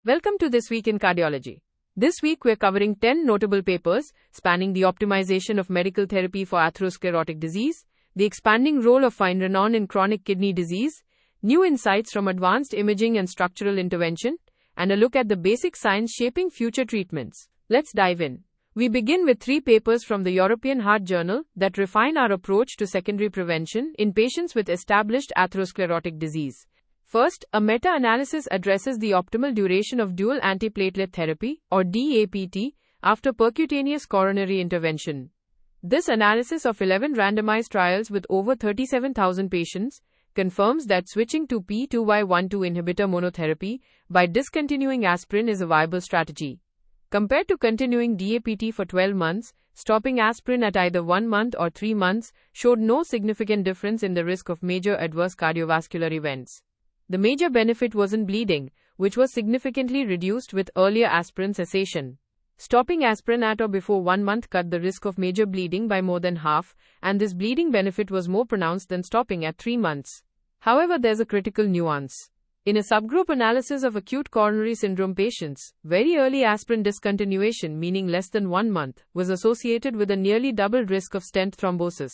Welcome to This Week in Cardiology. This week we're covering 10 notable papers spanning the optimization of medical therapy for atherosclerotic disease, the expanding role of finerenone in chronic kidney disease, new insights from advanced imaging and structural intervention, and a look at the basic science shaping future treatments. Let's dive in. We begin with 3 papers from the European Heart Journal that refine our approach to secondary prevention in patients with established atherosclerotic disease. First, a meta-analysis addresses the optimal duration of dual antiplatelet therapy, or DAPT, after percutaneous coronary intervention. This analysis of 11 randomized trials with over 37,000 patients confirms that switching to P2Y12 inhibitor monotherapy by discontinuing aspirin is a viable strategy. Compared to continuing DAPT for 12 months, stopping aspirin at either 1 month or 3 months showed no significant difference in the risk of major adverse cardiovascular events. The major benefit was in bleeding, which was significantly reduced with earlier aspirin cessation. Stopping aspirin at or before 1 month cut the risk of major bleeding by more than half, and this bleeding benefit was more pronounced than stopping at 3 months. However, there's a critical nuance. In a subgroup analysis of acute coronary syndrome patients, very early aspirin discontinuation, meaning less than 1 month, was associated with a nearly double risk of stent thrombosis.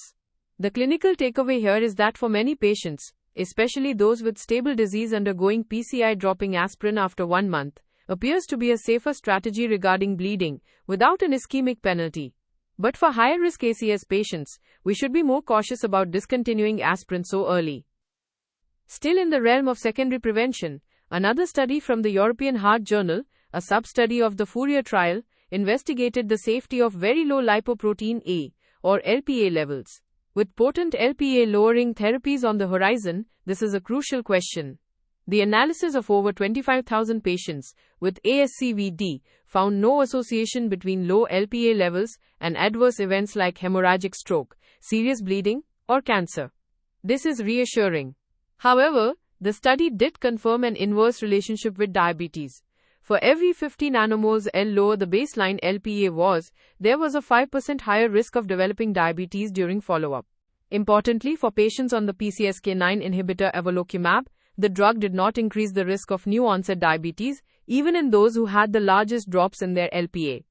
The clinical takeaway here is that for many patients, especially those with stable disease undergoing PCI, dropping aspirin after 1 month appears to be a safer strategy regarding bleeding, without an ischemic penalty. But for higher risk ACS patients, we should be more cautious about discontinuing aspirin so early. Still in the realm of secondary prevention, another study from the European Heart Journal, a sub-study of the Fourier trial, investigated the safety of very low lipoprotein A, or LPA levels. With potent LPA-lowering therapies on the horizon, this is a crucial question. The analysis of over 25,000 patients with ASCVD found no association between low LPA levels and adverse events like hemorrhagic stroke, serious bleeding, or cancer. This is reassuring. However, the study did confirm an inverse relationship with diabetes. For every 50 nanomoles L lower the baseline LPA was, there was a 5% higher risk of developing diabetes during follow-up. Importantly, for patients on the PCSK9 inhibitor evolocumab, the drug did not increase the risk of new-onset diabetes, even in those who had the largest drops in their LPA.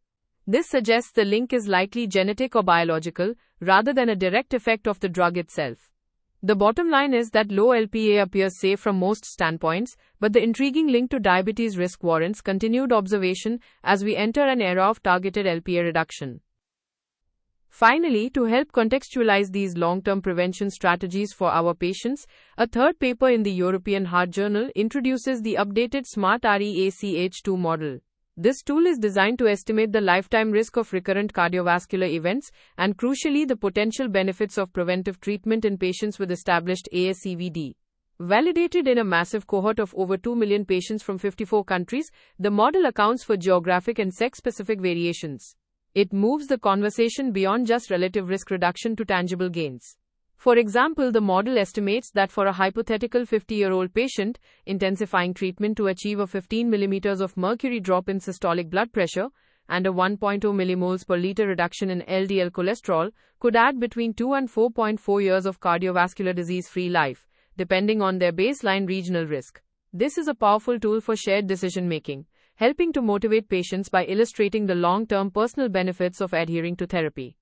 This suggests the link is likely genetic or biological, rather than a direct effect of the drug itself. The bottom line is that low LPA appears safe from most standpoints, but the intriguing link to diabetes risk warrants continued observation as we enter an era of targeted LPA reduction. Finally, to help contextualize these long-term prevention strategies for our patients, a third paper in the European Heart Journal introduces the updated SMART-REACH2 model. This tool is designed to estimate the lifetime risk of recurrent cardiovascular events and, crucially, the potential benefits of preventive treatment in patients with established ASCVD. Validated in a massive cohort of over 2 million patients from 54 countries, the model accounts for geographic and sex-specific variations. It moves the conversation beyond just relative risk reduction to tangible gains. For example, the model estimates that for a hypothetical 50-year-old patient, intensifying treatment to achieve a 15 mm of mercury drop in systolic blood pressure and a 1.0 millimoles per liter reduction in LDL cholesterol could add between 2 and 4.4 years of cardiovascular disease-free life, depending on their baseline regional risk. This is a powerful tool for shared decision-making, helping to motivate patients by illustrating the long-term personal benefits of adhering to therapy.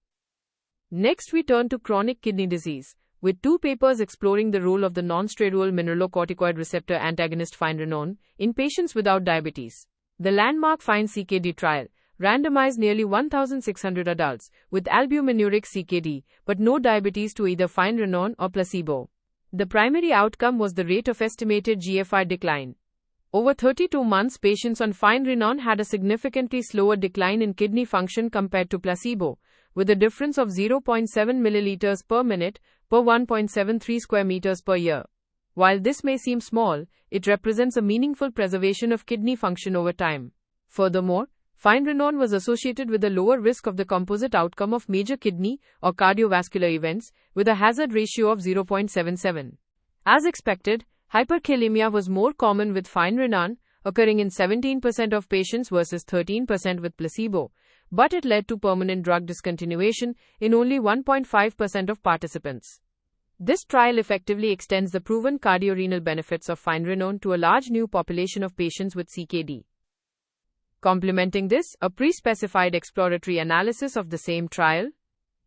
Next, we turn to chronic kidney disease, with 2 papers exploring the role of the non-steroidal mineralocorticoid receptor antagonist finerenone in patients without diabetes. The landmark FINE-CKD trial randomized nearly 1,600 adults with albuminuric CKD, but no diabetes to either finerenone or placebo. The primary outcome was the rate of estimated GFR decline. Over 32 months, patients on finerenone had a significantly slower decline in kidney function compared to placebo, with a difference of 0.7 milliliters per minute per 1.73 square meters per year. While this may seem small, it represents a meaningful preservation of kidney function over time. Furthermore, finerenone was associated with a lower risk of the composite outcome of major kidney or cardiovascular events, with a hazard ratio of 0.77. As expected, hyperkalemia was more common with finerenone, occurring in 17% of patients versus 13% with placebo, but it led to permanent drug discontinuation in only 1.5% of participants. This trial effectively extends the proven cardiorenal benefits of finerenone to a large new population of patients with CKD. Complementing this, a pre-specified exploratory analysis of the same trial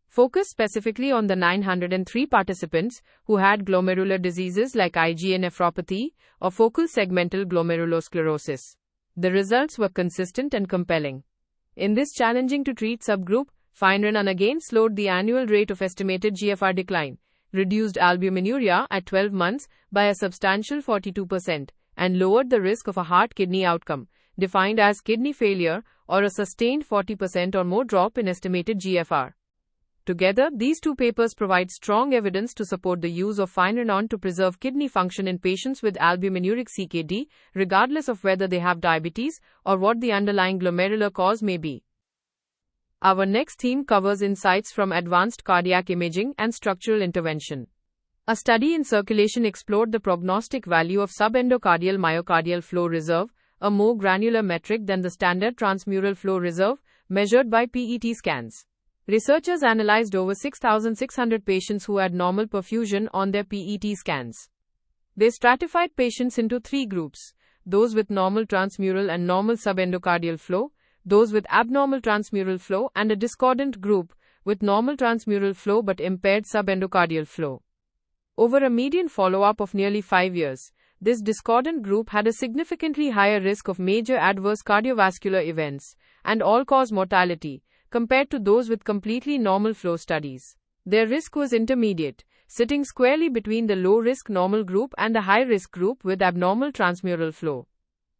focused specifically on the 903 participants who had glomerular diseases like IgA nephropathy or focal segmental glomerulosclerosis. The results were consistent and compelling. In this challenging-to-treat subgroup, finerenone again slowed the annual rate of estimated GFR decline, reduced albuminuria at 12 months by a substantial 42%, and lowered the risk of a heart-kidney outcome, defined as kidney failure or a sustained 40% or more drop in estimated GFR. Together, these two papers provide strong evidence to support the use of finerenone to preserve kidney function in patients with albuminuric CKD, regardless of whether they have diabetes or what the underlying glomerular cause may be. Our next theme covers insights from advanced cardiac imaging and structural intervention. A study in Circulation explored the prognostic value of subendocardial myocardial flow reserve, a more granular metric than the standard transmural flow reserve, measured by PET scans. Researchers analyzed over 6,600 patients who had normal perfusion on their PET scans. They stratified patients into three groups: those with normal transmural and normal subendocardial flow, those with abnormal transmural flow, and a discordant group with normal transmural flow but impaired subendocardial flow. Over a median follow-up of nearly 5 years, this discordant group had a significantly higher risk of major adverse cardiovascular events and all-cause mortality compared to those with completely normal flow studies. Their risk was intermediate, sitting squarely between the low-risk normal group and the high-risk group with abnormal transmural flow.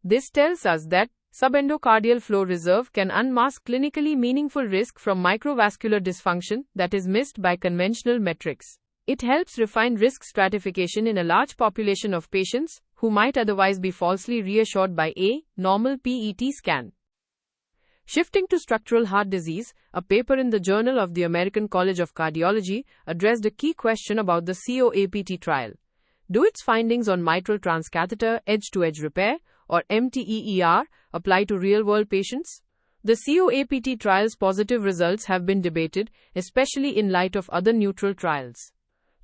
This tells us that subendocardial flow reserve can unmask clinically meaningful risk from microvascular dysfunction that is missed by conventional metrics. It helps refine risk stratification in a large population of patients who might otherwise be falsely reassured by a normal PET scan. Shifting to structural heart disease, a paper in the Journal of the American College of Cardiology addressed a key question about the COAPT trial. Do its findings on mitral transcatheter edge-to-edge repair, or MTEER, apply to real-world patients? The COAPT trial's positive results have been debated, especially in light of other neutral trials.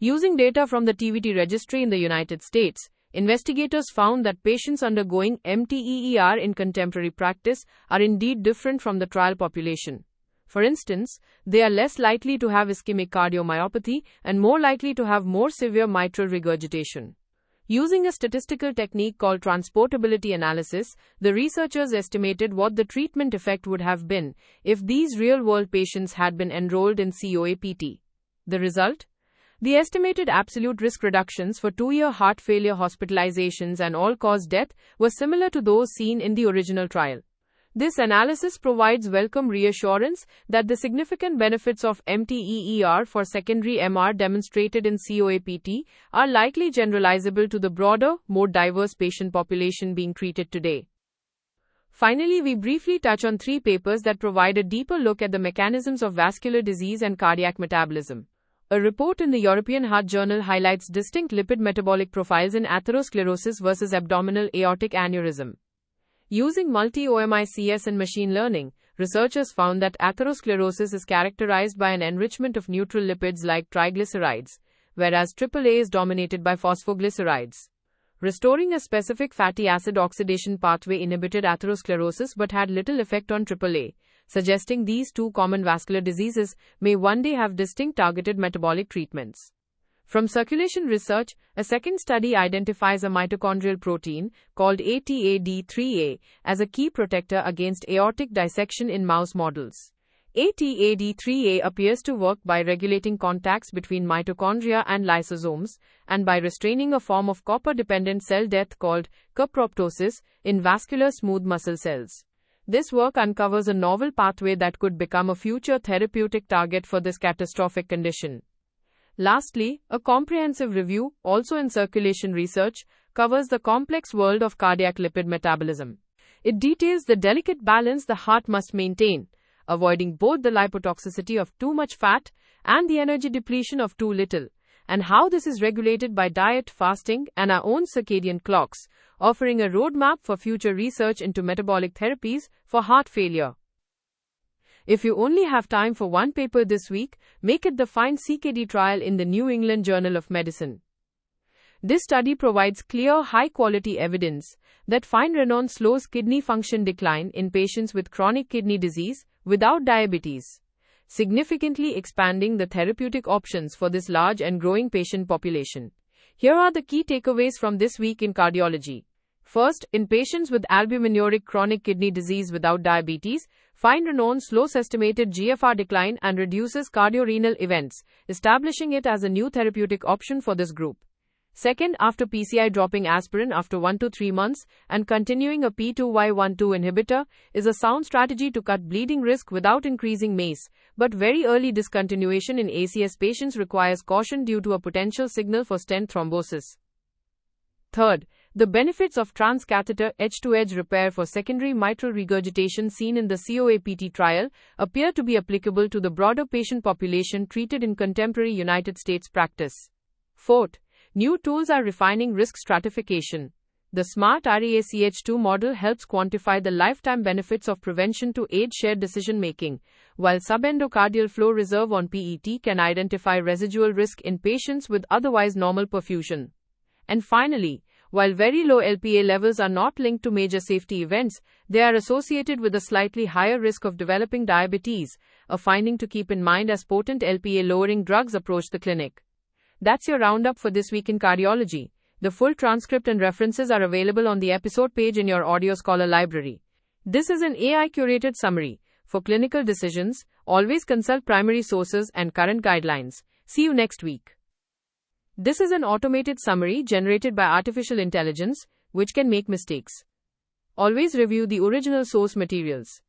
Using data from the TVT registry in the United States, investigators found that patients undergoing MTEER in contemporary practice are indeed different from the trial population. For instance, they are less likely to have ischemic cardiomyopathy and more likely to have more severe mitral regurgitation. Using a statistical technique called transportability analysis, the researchers estimated what the treatment effect would have been if these real-world patients had been enrolled in COAPT. The result? The estimated absolute risk reductions for 2-year heart failure hospitalizations and all-cause death were similar to those seen in the original trial. This analysis provides welcome reassurance that the significant benefits of MTEER for secondary MR demonstrated in COAPT are likely generalizable to the broader, more diverse patient population being treated today. Finally, we briefly touch on 3 papers that provide a deeper look at the mechanisms of vascular disease and cardiac metabolism. A report in the European Heart Journal highlights distinct lipid metabolic profiles in atherosclerosis versus abdominal aortic aneurysm. Using multi-omics and machine learning, researchers found that atherosclerosis is characterized by an enrichment of neutral lipids like triglycerides, whereas AAA is dominated by phosphoglycerides. Restoring a specific fatty acid oxidation pathway inhibited atherosclerosis but had little effect on AAA, suggesting these two common vascular diseases may one day have distinct targeted metabolic treatments. From circulation research, a second study identifies a mitochondrial protein called ATAD3A as a key protector against aortic dissection in mouse models. ATAD3A appears to work by regulating contacts between mitochondria and lysosomes, and by restraining a form of copper-dependent cell death called coproptosis in vascular smooth muscle cells. This work uncovers a novel pathway that could become a future therapeutic target for this catastrophic condition. Lastly, a comprehensive review, also in circulation research, covers the complex world of cardiac lipid metabolism. It details the delicate balance the heart must maintain, avoiding both the lipotoxicity of too much fat and the energy depletion of too little, and how this is regulated by diet, fasting, and our own circadian clocks, offering a roadmap for future research into metabolic therapies for heart failure. If you only have time for one paper this week, make it the FIND-CKD trial in the New England Journal of Medicine. This study provides clear, high-quality evidence that finerenone slows kidney function decline in patients with chronic kidney disease without diabetes, significantly expanding the therapeutic options for this large and growing patient population. Here are the key takeaways from this week in cardiology. First, in patients with albuminuric chronic kidney disease without diabetes, finerenone slows estimated GFR decline and reduces cardiorenal events, establishing it as a new therapeutic option for this group. Second, after PCI, dropping aspirin after 1 to 3 months and continuing a P2Y12 inhibitor is a sound strategy to cut bleeding risk without increasing MACE, but very early discontinuation in ACS patients requires caution due to a potential signal for stent thrombosis. Third, the benefits of transcatheter edge-to-edge repair for secondary mitral regurgitation seen in the COAPT trial appear to be applicable to the broader patient population treated in contemporary United States practice. Fourth, new tools are refining risk stratification. The SMART REACH2 model helps quantify the lifetime benefits of prevention to aid shared decision-making, while subendocardial flow reserve on PET can identify residual risk in patients with otherwise normal perfusion. And finally, while very low LPA levels are not linked to major safety events, they are associated with a slightly higher risk of developing diabetes, a finding to keep in mind as potent LPA-lowering drugs approach the clinic. That's your roundup for this week in cardiology. The full transcript and references are available on the episode page in your Audio Scholar library. This is an AI-curated summary. For clinical decisions, always consult primary sources and current guidelines. See you next week. This is an automated summary generated by artificial intelligence, which can make mistakes. Always review the original source materials.